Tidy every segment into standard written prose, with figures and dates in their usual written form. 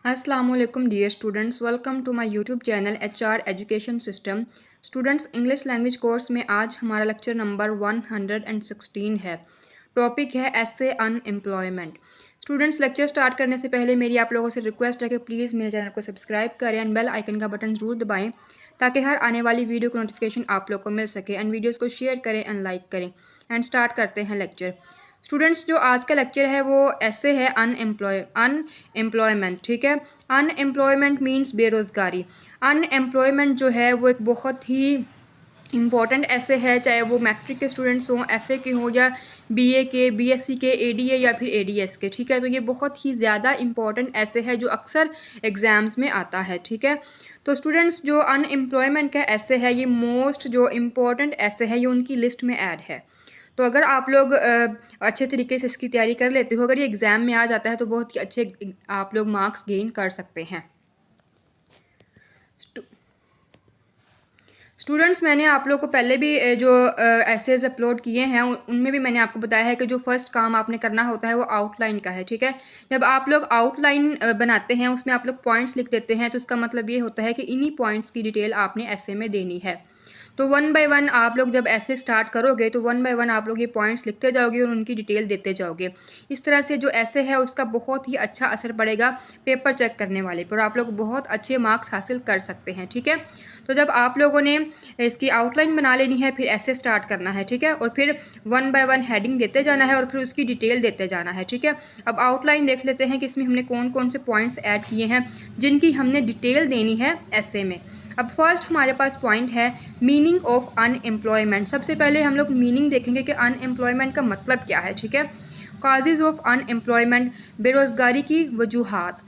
Assalamualaikum dear students, welcome to my YouTube channel HR Education System। Students English language course में आज हमारा lecture number 116 है। Topic है ऐसे अनएम्प्लॉयमेंट। स्टूडेंट्स लेक्चर स्टार्ट करने से पहले मेरी आप लोगों से रिक्वेस्ट है कि प्लीज़ मेरे चैनल को सब्सक्राइब करें एंड बेल आइकन का बटन ज़रूर दबाएं ताकि हर आने वाली वीडियो की नोटिफिकेशन आप लोग को मिल सके एंड वीडियोज़ को शेयर करें एंड लाइक करें। एंड स्टार्ट करते हैं लेक्चर। स्टूडेंट्स जो आज का लेक्चर है वो ऐसे है अनएम्प्लॉयमेंट। ठीक है, अनएम्प्लॉयमेंट मीन्स बेरोज़गारी। अनएम्प्लॉयमेंट जो है वो एक बहुत ही इम्पॉर्टेंट ऐसे है, चाहे वो मैट्रिक के स्टूडेंट्स हों, एफए के हों या बीए के, बीएससी के, एडीए या फिर एडीएस के। ठीक है, तो ये बहुत ही ज़्यादा इम्पॉर्टेंट ऐसे है जो अक्सर एग्ज़ाम्स में आता है। ठीक है, तो स्टूडेंट्स जो अनएम्प्लॉयमेंट का ऐसे है ये मोस्ट जो इम्पॉर्टेंट ऐसे है ये उनकी लिस्ट में ऐड है। तो अगर आप लोग अच्छे तरीके से इसकी तैयारी कर लेते हो, अगर ये एग्ज़ाम में आ जाता है तो बहुत ही अच्छे आप लोग मार्क्स गेन कर सकते हैं। स्टूडेंट्स मैंने आप लोग को पहले भी जो एसेज अपलोड किए हैं उनमें भी मैंने आपको बताया है कि जो फर्स्ट काम आपने करना होता है वो आउटलाइन का है। ठीक है, जब आप लोग आउटलाइन बनाते हैं उसमें आप लोग पॉइंट्स लिख देते हैं तो इसका मतलब ये होता है कि इन्हीं पॉइंट्स की डिटेल आपने एसे में देनी है। तो वन बाय वन आप लोग जब ऐसे स्टार्ट करोगे तो वन बाय वन आप लोग ये पॉइंट्स लिखते जाओगे और उनकी डिटेल देते जाओगे। इस तरह से जो ऐसे है उसका बहुत ही अच्छा असर पड़ेगा पेपर चेक करने वाले पर, आप लोग बहुत अच्छे मार्क्स हासिल कर सकते हैं। ठीक है, तो जब आप लोगों ने इसकी आउटलाइन बना लेनी है फिर ऐसे स्टार्ट करना है। ठीक है, और फिर वन बाय वन हेडिंग देते जाना है और फिर उसकी डिटेल देते जाना है। ठीक है, अब आउटलाइन देख लेते हैं कि इसमें हमने कौन कौन से पॉइंट्स ऐड किए हैं जिनकी हमने डिटेल देनी है ऐसे में। अब फर्स्ट हमारे पास पॉइंट है मीनिंग ऑफ अनएम्प्लॉयमेंट। सबसे पहले हम लोग मीनिंग देखेंगे कि अनएम्प्लॉयमेंट का मतलब क्या है। ठीक है, काजेज ऑफ अनएम्प्लॉयमेंट, बेरोज़गारी की वजूहात,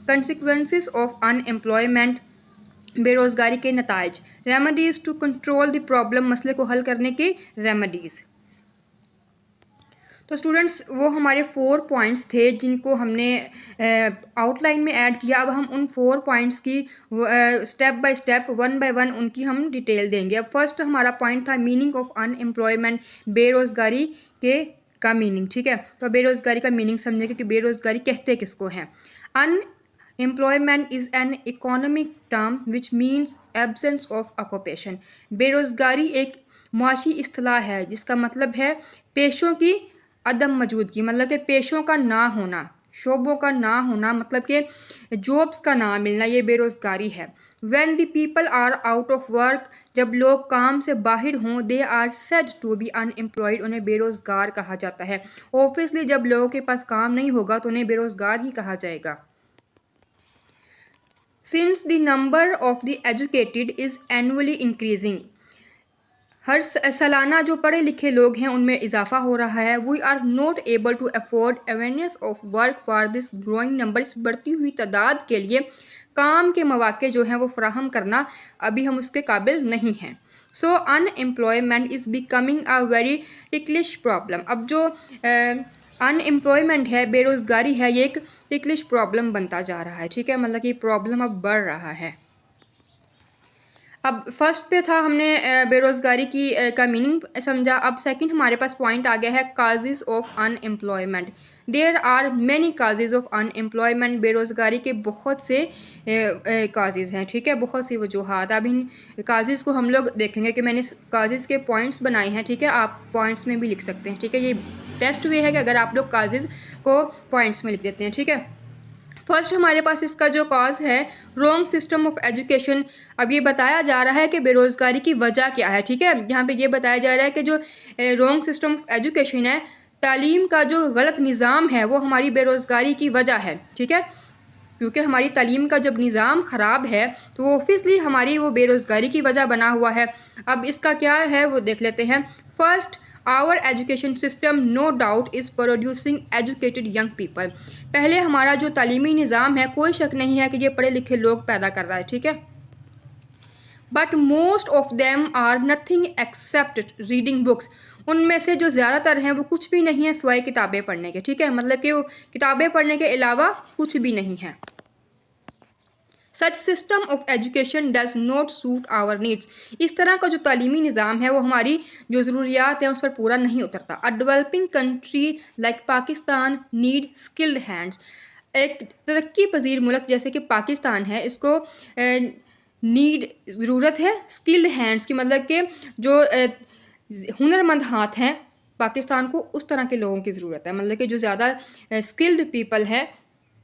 कंसिक्वेंसेस ऑफ अनएम्प्लॉयमेंट, बेरोज़गारी के नताइज, remedies to control the problem, मसले को हल करने के रेमेडीज़। तो स्टूडेंट्स वो हमारे 4 पॉइंट्स थे जिनको हमने आउटलाइन में ऐड किया। अब हम उन 4 पॉइंट्स की step by step one by one उनकी हम डिटेल देंगे। अब फर्स्ट हमारा पॉइंट था मीनिंग ऑफ अनएम्प्लॉयमेंट, बेरोज़गारी के का मीनिंग। ठीक है, तो बेरोज़गारी का मीनिंग समझेंगे कि बेरोज़गारी कहते किसको हैं। Unemployment is an economic term which means absence of occupation. बेरोज़गारी एक मुआशी इस्तिलाह है जिसका मतलब है पेशों की अदम मौजूदगी, मतलब कि पेशों का ना होना, शोबों का ना होना, मतलब कि जॉब्स का ना मिलना, ये बेरोज़गारी है। When the people are out of work, जब लोग काम से बाहर हों, they are said to be unemployed, उन्हें बेरोज़गार कहा जाता है। ऑब्वियसली जब लोगों के पास काम नहीं होगा तो उन्हें बेरोज़गार ही कहा जाएगा। Since the number of the educated is annually increasing, हर सालाना जो पढ़े लिखे लोग हैं उनमें इजाफा हो रहा है। We are not able to afford awareness of work for this growing number, इस बढ़ती हुई तादाद के लिए काम के मौके जो हैं वो फराहम करना अभी हम उसके काबिल नहीं हैं। So unemployment is becoming a very ticklish problem. अब जो अनएम्प्लॉयमेंट है, बेरोज़गारी है, ये एक टिकलिश प्रॉब्लम बनता जा रहा है। ठीक है, मतलब कि प्रॉब्लम अब बढ़ रहा है। अब फर्स्ट पे था हमने बेरोज़गारी की का मीनिंग समझा। अब सेकंड हमारे पास पॉइंट आ गया है causes of unemployment. There are many causes of unemployment, बेरोज़गारी के बहुत से काजेज़ हैं। ठीक है, बहुत सी वजूहात। अब इन काजेज़ को हम लोग देखेंगे कि मैंने काजेज़ के पॉइंट्स बनाए हैं। ठीक है, आप पॉइंट्स में भी लिख सकते हैं। ठीक है, ये बेस्ट वे है कि अगर आप लोग काजेज़ को पॉइंट्स में लिख देते हैं। ठीक है, फर्स्ट हमारे पास इसका जो कॉज है रॉन्ग सिस्टम ऑफ एजुकेशन। अब ये बताया जा रहा है कि बेरोज़गारी की वजह क्या है। ठीक है, यहाँ पे ये बताया जा रहा है कि जो रॉन्ग सिस्टम ऑफ एजुकेशन है, तालीम का जो गलत निज़ाम है वो हमारी बेरोज़गारी की वजह है। ठीक है, क्योंकि हमारी तालीम का जब निज़ाम ख़राब है तो वो ऑब्वियसली हमारी वो बेरोज़गारी की वजह बना हुआ है। अब इसका क्या है वो देख लेते हैं। First, our education system no doubt is producing educated young people. पहले हमारा जो तालीमी निज़ाम है कोई शक नहीं है कि ये पढ़े लिखे लोग पैदा कर रहा है। ठीक है, but most of them are nothing except reading books. उनमें से जो ज़्यादातर हैं वो कुछ भी नहीं है सिवाय किताबें पढ़ने के। ठीक है, मतलब कि वो किताबें पढ़ने के अलावा कुछ भी नहीं है। Such system of education does not suit our needs. इस तरह का जो तालीमी निज़ाम है वो हमारी जो ज़रूरियात हैं उस पर पूरा नहीं उतरता। A developing country like Pakistan need skilled hands. एक तरक्की पजीर मुल्क जैसे कि पाकिस्तान है, इसको नीड ज़रूरत है स्किल्ड हैंड्स की, मतलब कि जो हुनरमंद हाथ हैं, पाकिस्तान को उस तरह के लोगों की ज़रूरत है, मतलब कि जो ज़्यादा स्किल्ड पीपल है।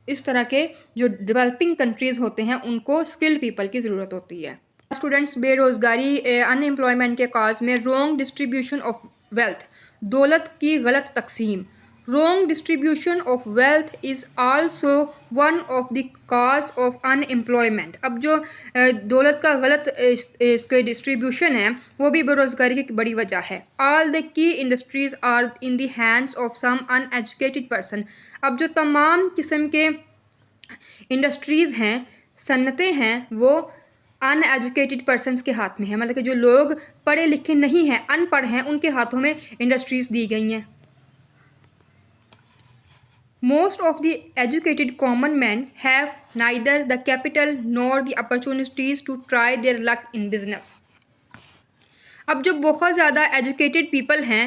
इस तरह के जो डेवलपिंग कंट्रीज़ होते हैं उनको स्किल्ड पीपल की ज़रूरत होती है। स्टूडेंट्स, बेरोज़गारी अनएम्प्लॉयमेंट के काज में रॉन्ग डिस्ट्रीब्यूशन ऑफ वेल्थ, दौलत की गलत तकसीम। Wrong distribution of wealth is also one of the cause of unemployment. अब जो दौलत का गलत इसके डिस्ट्रीब्यूशन है वो भी बेरोज़गारी की बड़ी वजह है। All the key industries are in the hands of some uneducated person. अब जो तमाम किस्म के इंडस्ट्रीज़ हैं, सन्नतें हैं, वो अनएजुकेटेड पर्सनस के हाथ में है, मतलब कि जो लोग पढ़े लिखे नहीं हैं, अनपढ़ हैं, उनके हाथों में इंडस्ट्रीज़ दी गई हैं। Most of the educated common men have neither the capital nor the opportunities to try their luck in business. अब जो बहुत ज़्यादा एजुकेटेड पीपल हैं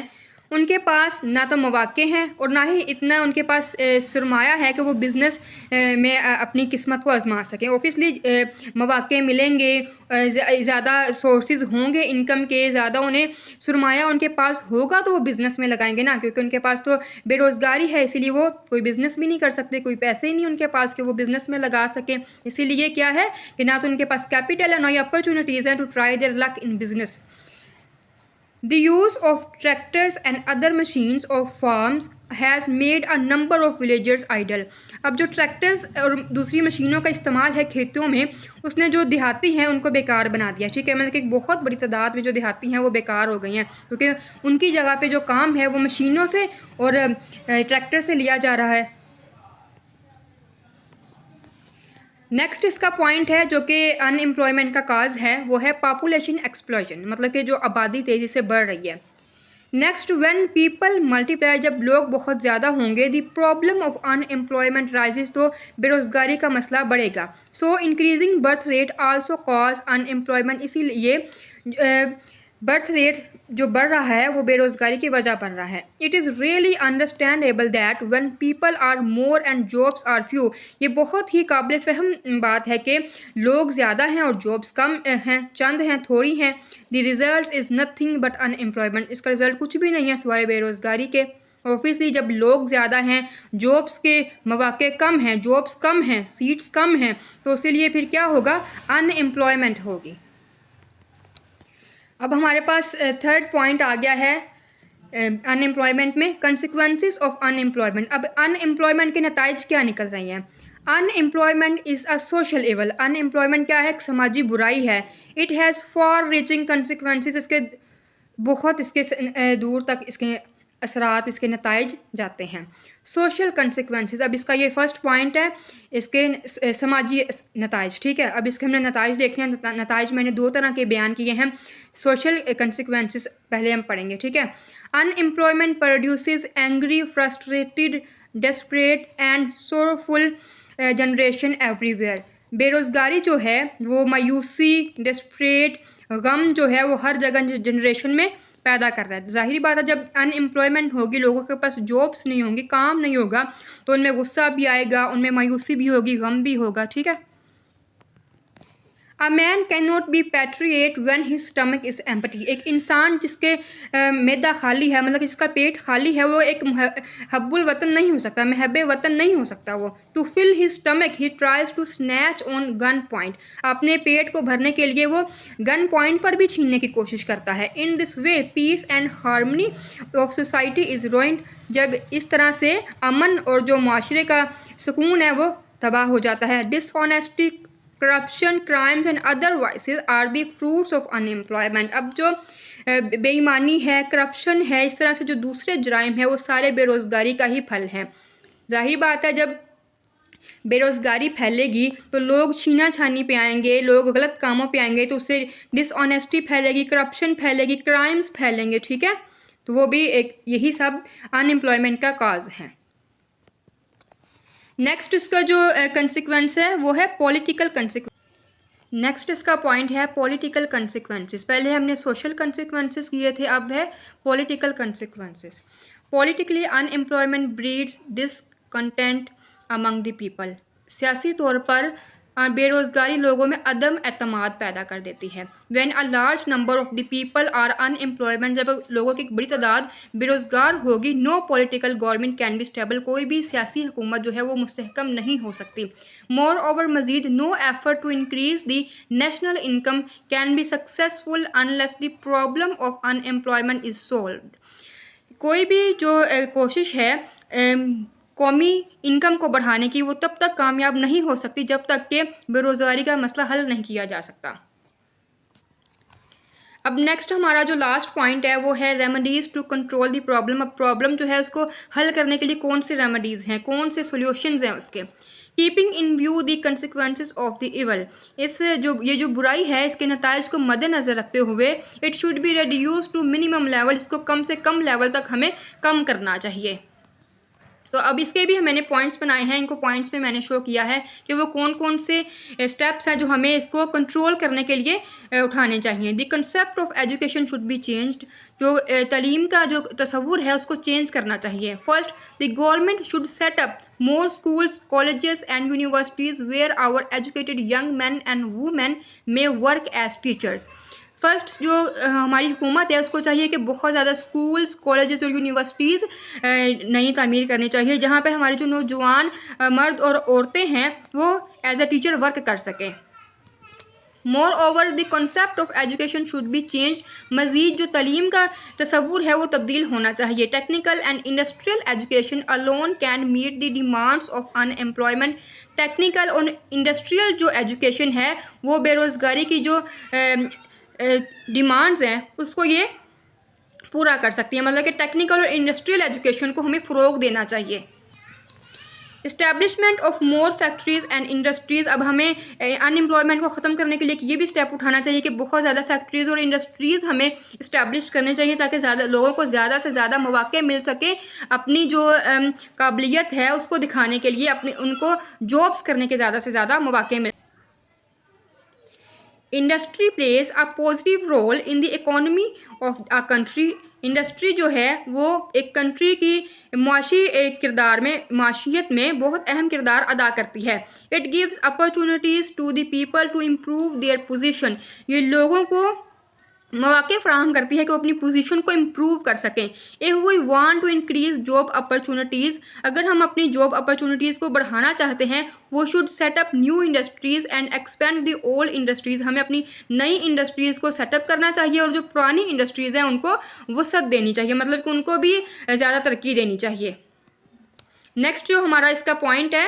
उनके पास ना तो मौक़े हैं और ना ही इतना उनके पास सरमाया है कि वो बिज़नेस में अपनी किस्मत को आजमा सकें। ऑब्वियसली मौक़े मिलेंगे, ज़्यादा सोर्सेज होंगे इनकम के, ज़्यादा उन्हें सरमाया उनके पास होगा तो वो बिज़नेस में लगाएंगे ना, क्योंकि उनके पास तो बेरोज़गारी है, इसीलिए वो कोई बिज़नेस भी नहीं कर सकते, कोई पैसे ही नहीं उनके पास कि वो बिज़नेस में लगा सकें। इसीलिए क्या है कि ना तो उनके पास कैपिटल है, ना ही अपॉर्चुनिटीज़ हैं to try their luck in business. The use of tractors and other machines of farms has made a number of villagers idle. अब जो ट्रैक्टर्स और दूसरी मशीनों का इस्तेमाल है खेतों में, उसने जो देहाती हैं उनको बेकार बना दिया। ठीक है, मतलब कि एक बहुत बड़ी तादाद में जो देहाती हैं वो बेकार हो गई हैं, क्योंकि उनकी जगह पे जो काम है वो मशीनों से और ट्रैक्टर से लिया जा रहा है। नेक्स्ट इसका पॉइंट है जो कि अनएम्प्लॉयमेंट का काज है, वो है पॉपुलेशन एक्सप्लोजन, मतलब कि जो आबादी तेज़ी से बढ़ रही है। नेक्स्ट, व्हेन पीपल मल्टीप्लाई, जब लोग बहुत ज़्यादा होंगे, the problem of unemployment rises, तो बेरोज़गारी का मसला बढ़ेगा। सो increasing birth rate also cause unemployment, इसीलिए बर्थ रेट जो बढ़ रहा है वो बेरोज़गारी की वजह बन रहा है। It is really understandable that when people are more and jobs are few, ये बहुत ही काबिल फ़हम बात है कि लोग ज़्यादा हैं और जॉब्स कम हैं, चंद हैं, थोड़ी हैं। The result is nothing but unemployment, इसका रिज़ल्ट कुछ भी नहीं है सिवाय बेरोज़गारी के। ऑब्वियसली जब लोग ज़्यादा हैं, जॉब्स के मौक़े कम हैं, जॉब्स कम हैं, सीट्स कम हैं, तो इसीलिए फिर क्या होगा, अनएम्प्लॉयमेंट होगी। अब हमारे पास थर्ड पॉइंट आ गया है अनएम्प्लॉयमेंट में, कंसिक्वेंसेस ऑफ अनएम्प्लॉयमेंट। अब अनएम्प्लॉयमेंट के नताइज क्या निकल रही हैं। Unemployment is a social evil, unemployment क्या है, एक समाजी बुराई है। It has for reaching consequences, इसके बहुत इसके दूर तक इसके असरात, इसके नताइज जाते हैं। सोशल कंसिक्वेंसेस, अब इसका ये फर्स्ट पॉइंट है, इसके समाजी नताइज। ठीक है, अब इसके हमने नताइज देखने हैं। नताइज मैंने दो तरह के बयान किए हैं। सोशल कंसिक्वेंसेस पहले हम पढ़ेंगे। ठीक है, unemployment produces angry, frustrated, desperate and sorrowful generation everywhere. बेरोज़गारी जो है वो मायूसी, डेस्परेट, गम जो है वो हर जगह जनरेशन में पैदा कर रहा है। ज़ाहिरी बात है, जब अनएम्प्लॉयमेंट होगी, लोगों के पास जॉब्स नहीं होंगी, काम नहीं होगा, तो उनमें गुस्सा भी आएगा, उनमें मायूसी भी होगी, गम भी होगा। ठीक है, a man can not be patriot when his stomach is empty, एक इंसान जिसके मैदा खाली है, मतलब जिसका पेट खाली है, वो एक हब्बुल वतन नहीं हो सकता, महब वतन नहीं हो सकता वो। To fill his stomach he tries to snatch on gun point, अपने पेट को भरने के लिए वो गन पॉइंट पर भी छीनने की कोशिश करता है। In this way peace and harmony of society is ruined, जब इस तरह से अमन और जो माशरे का सुकून है वो तबाह हो जाता है। Dishonesty, corruption, crimes and other vices are the fruits of unemployment. अब जो बेईमानी है, करप्शन है, इस तरह से जो दूसरे जराइम है, वो सारे बेरोज़गारी का ही फल हैं। जाहिर बात है, जब बेरोज़गारी फैलेगी तो लोग छीना छानी पे आएंगे, लोग गलत कामों पे आएंगे, तो उससे डिसऑनेस्टी फैलेगी, करप्शन फैलेगी, क्राइम्स फैलेंगे। ठीक है, तो वो भी एक, यही सब अनएम्प्लॉयमेंट का काज है। नेक्स्ट इसका जो कंसिक्वेंस है वो है पॉलिटिकल कंसिक्वेंस। नेक्स्ट इसका पॉइंट है पॉलिटिकल कंसिक्वेंसेस। पहले हमने सोशल कंसिक्वेंसेस किए थे, अब है political consequences. Politically unemployment breeds discontent among the people. सियासी तौर पर बेरोज़गारी लोगों में अदम एतमाद पैदा कर देती है। When a large number of the people are unemployment, जब लोगों की एक बड़ी तादाद बेरोज़गार होगी, no political government can be stable, कोई भी सियासी हुकूमत जो है वो मुस्तहकम नहीं हो सकती। मोर ओवर मज़ीद, no effort to increase the national income can be successful unless the problem of unemployment is solved. कोई भी जो कोशिश है कौमी इनकम को बढ़ाने की, वो तब तक कामयाब नहीं हो सकती जब तक कि बेरोज़गारी का मसला हल नहीं किया जा सकता। अब नेक्स्ट हमारा जो लास्ट पॉइंट है वो है remedies to control the problem. अब प्रॉब्लम जो है उसको हल करने के लिए कौन से रेमेडीज़ हैं, कौन से सॉल्यूशंस हैं उसके। Keeping in view the consequences of the evil, ये जो बुराई है इसके नताइज को मद्देनज़र रखते हुए it should be reduce to minimum level, इसको कम से कम लेवल तक हमें कम करना चाहिए। तो अब इसके भी मैंने पॉइंट्स बनाए हैं, इनको पॉइंट्स में मैंने शो किया है कि वो कौन कौन से स्टेप्स हैं जो हमें इसको कंट्रोल करने के लिए उठाने चाहिए। The concept of education should be changed, जो तालीम का जो तस्वुर है उसको चेंज करना चाहिए। First, the government should set up more schools, colleges and universities where our educated young men and women may work as teachers. First, जो हमारी हुकूमत है उसको चाहिए कि बहुत ज़्यादा स्कूल्स, कॉलेजेस और यूनिवर्सिटीज़ नई तामीर करनी चाहिए जहाँ पे हमारे जो नौजवान मर्द और औरतें हैं वो एज अ टीचर वर्क कर सकें। More over the concept of education should be change, मज़ीद जो तालीम का तस्वुर है वो तब्दील होना चाहिए। Technical and industrial education alone can meet the demands of unemployment, technical और इंडस्ट्रियल जो एजुकेशन है वो बेरोज़गारी की जो डिमांड्स हैं उसको ये पूरा कर सकती है। मतलब कि टेक्निकल और इंडस्ट्रियल एजुकेशन को हमें फ़रोग देना चाहिए। Establishment of more factories and industries, अब हमें अनएम्प्लॉयमेंट को ख़त्म करने के लिए ये भी स्टेप उठाना चाहिए कि बहुत ज़्यादा फैक्ट्रीज़ और इंडस्ट्रीज़ हमें इस्टेब्लिश करने चाहिए ताकि ज़्यादा लोगों को ज़्यादा से ज़्यादा मौके मिल सके अपनी जो काबिलियत है उसको दिखाने के लिए, अपने उनको जॉब्स करने के ज़्यादा से ज़्यादा मौके मिल। Industry plays a positive role in the economy of a country, industry जो है वो एक कंट्री की माशी किरदार में, माशियत में बहुत अहम किरदार अदा करती है। It gives opportunities to the people to improve their position, ये लोगों को मौके फ्राहम करती है कि वो अपनी पोजीशन को इम्प्रूव कर सकें। If we want to increase job opportunities, अगर हम अपनी जॉब अपॉर्चुनिटीज़ को बढ़ाना चाहते हैं, वो should set up new industries and expand the old industries, हमें अपनी नई इंडस्ट्रीज़ को सेटअप करना चाहिए और जो पुरानी इंडस्ट्रीज़ हैं उनको वसअत देनी चाहिए, मतलब कि उनको भी ज़्यादा तरक्की देनी चाहिए। नेक्स्ट जो हमारा इसका पॉइंट है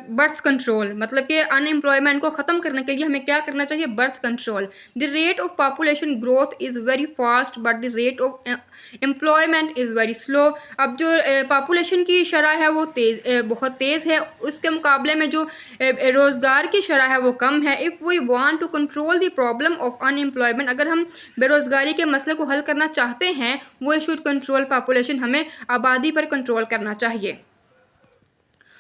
बर्थ कंट्रोल, मतलब कि अनएम्प्लॉयमेंट को ख़त्म करने के लिए हमें क्या करना चाहिए, birth control. The rate of population growth is very fast but the rate of employment is very slow, अब जो पॉपुलेशन की शरह है वो बहुत तेज़ है, उसके मुकाबले में जो रोज़गार की शरह है वो कम है। If we want to control the problem of unemployment, अगर हम बेरोज़गारी के मसले को हल करना चाहते हैं, वो शुड कंट्रोल पॉपुलेशन, हमें आबादी पर कंट्रोल करना चाहिए।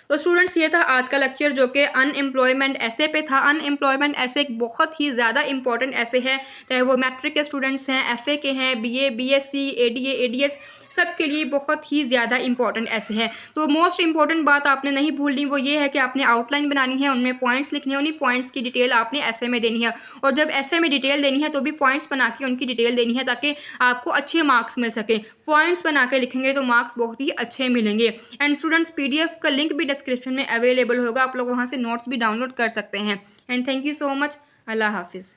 तो स्टूडेंट्स ये था आज का लेक्चर जो कि अनएम्प्लॉयमेंट ऐसे पे था। अनएम्प्लॉयमेंट ऐसे एक बहुत ही ज़्यादा इंपॉर्टेंट ऐसे है, चाहे वो मैट्रिक के स्टूडेंट्स हैं, एफए के हैं, बीए, बीएससी, एडीए, एडीएस, सब के लिए बहुत ही ज़्यादा इंपॉर्टेंट ऐसे है। तो मोस्ट इंपॉर्टेंट बात आपने नहीं भूलनी वो ये है कि आपने आउटलाइन बनानी है, उनमें पॉइंट्स लिखने हैं, उन्हीं पॉइंट्स की डिटेल आपने ऐसे में देनी है, और जब ऐसे में डिटेल देनी है तो भी पॉइंट्स बना के उनकी डिटेल देनी है ताकि आपको अच्छे मार्क्स मिल सके। पॉइंट्स बना के लिखेंगे तो मार्क्स बहुत ही अच्छे मिलेंगे। एंड स्टूडेंट्स पीडीएफ का लिंक भी डिस्क्रिप्शन में अवेलेबल होगा, आप लोग वहाँ से नोट्स भी डाउनलोड कर सकते हैं। And thank you so much. अल्लाह हाफिज़।